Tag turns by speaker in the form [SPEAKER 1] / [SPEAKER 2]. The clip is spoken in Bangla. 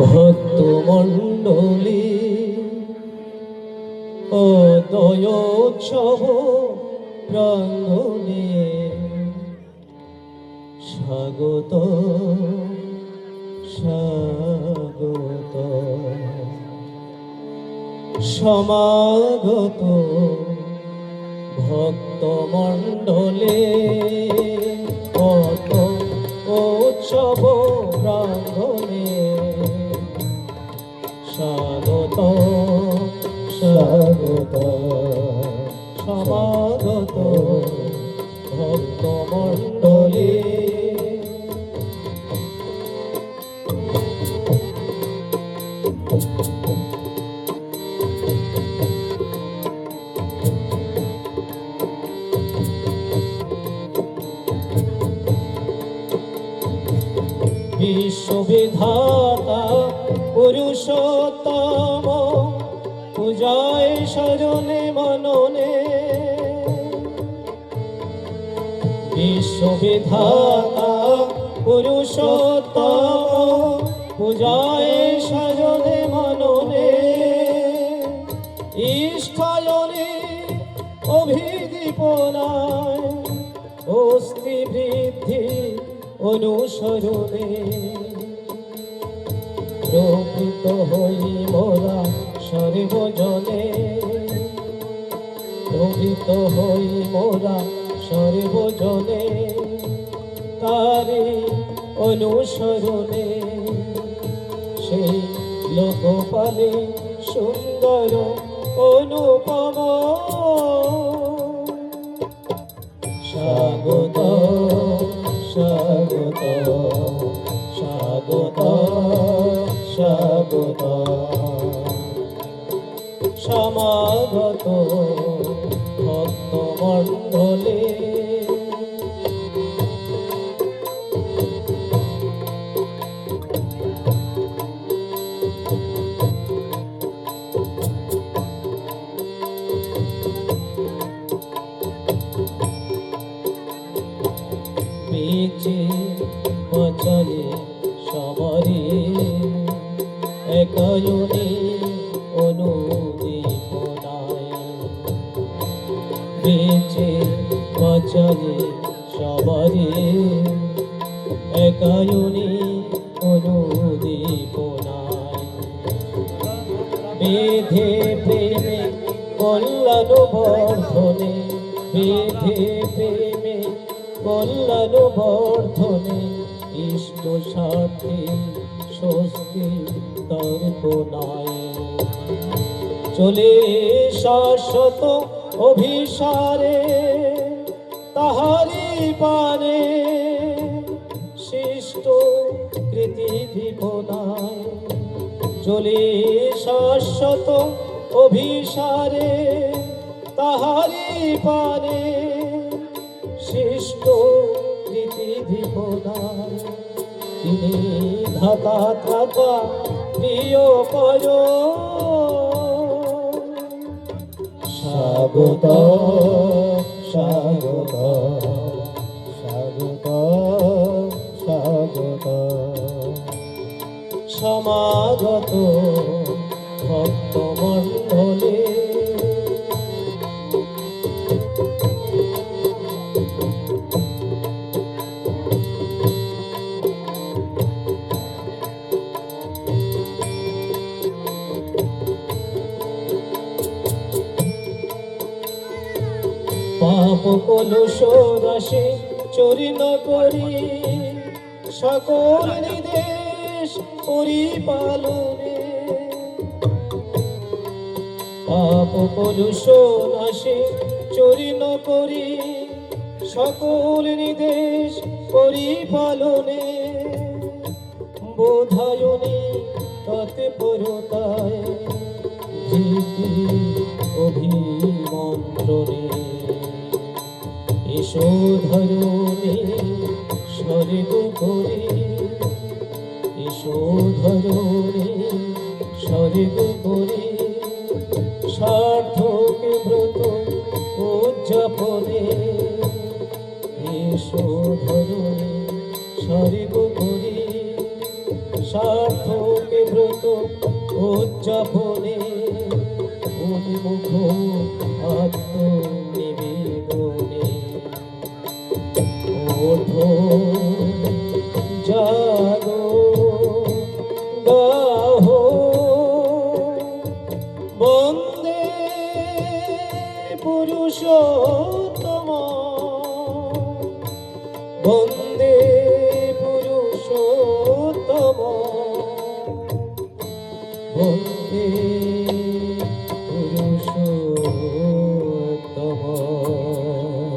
[SPEAKER 1] ভক্তমণ্ডলী অদয়োৎসব প্রাঙ্গণে স্বাগত স্বাগত সমাগত ভক্তমণ্ডলী উৎসব প্রাঙ্গণে স্বাগত স্বাগত সমাগত ভক্তমণ্ডলী বিশ্ববিধাতা পুরুষোত্তম পূজায় সজনে মননে বিশ্ববিধাতা পুরুষোত্তম পূজায় সজনে মননে ইষ্ঠায়নে অভিদীপনায় অস্থি বৃদ্ধি অনুসরণে প্রকৃত হই মোরা সর্বজনে প্রকৃত হই মোরা সর্বজনে তারি অনুসরণে সেই লোকপালে সুন্দর অনুপম স্বাগত স্বাগত স্বাগত স্বাগত সমাগত ভক্তমণ্ডলী বচনে সবরে একয়নে অনুদীপনায় বেচে বচনে সবরে একয়নে অনুদীপনায় বেধে প্রেমে কল্যাণ বর্ধনে বেধে প্রেমে কল্যাণ বর্ধনে ইষ্ট স্বার্থে স্বস্তি তর্পণায় চলে শাশ্বত অভিসারে তাহারি পানে শিষ্ট কৃতি দীপনায় চলে শাশ্বত অভিসারে তাহারি পানে শিষ্ট রীতি দীপনায় তিনি ধাতা ত্রাতা প্রিয় কর স্বাগত স্বাগত স্বাগত স্বাগত সমাগত ভক্তমণ্ডলী পাপ কলুষ রাশি চরিন করি সকল নিদেশ পরিপালনে পাপ কলুষ রাশি চরিন করি সকল নিদেশ পরিপালনে বোধায়নি তৎপরতায় ধীতি অভিমন্ত্রণে এসো ধরণী স্বর্গ করে এসো ধরণী স্বর্গ করে সার্থক ব্রত উদযাপনে এসো ধরণী স্বর্গ করে সার্থক ব্রত উদযাপনে উন্মুখ আত্মনিবেদনে ওঠো জাগো গাহো বন্দে পুরুষোত্তম বন্দে পুরুষোত্তম বন্দে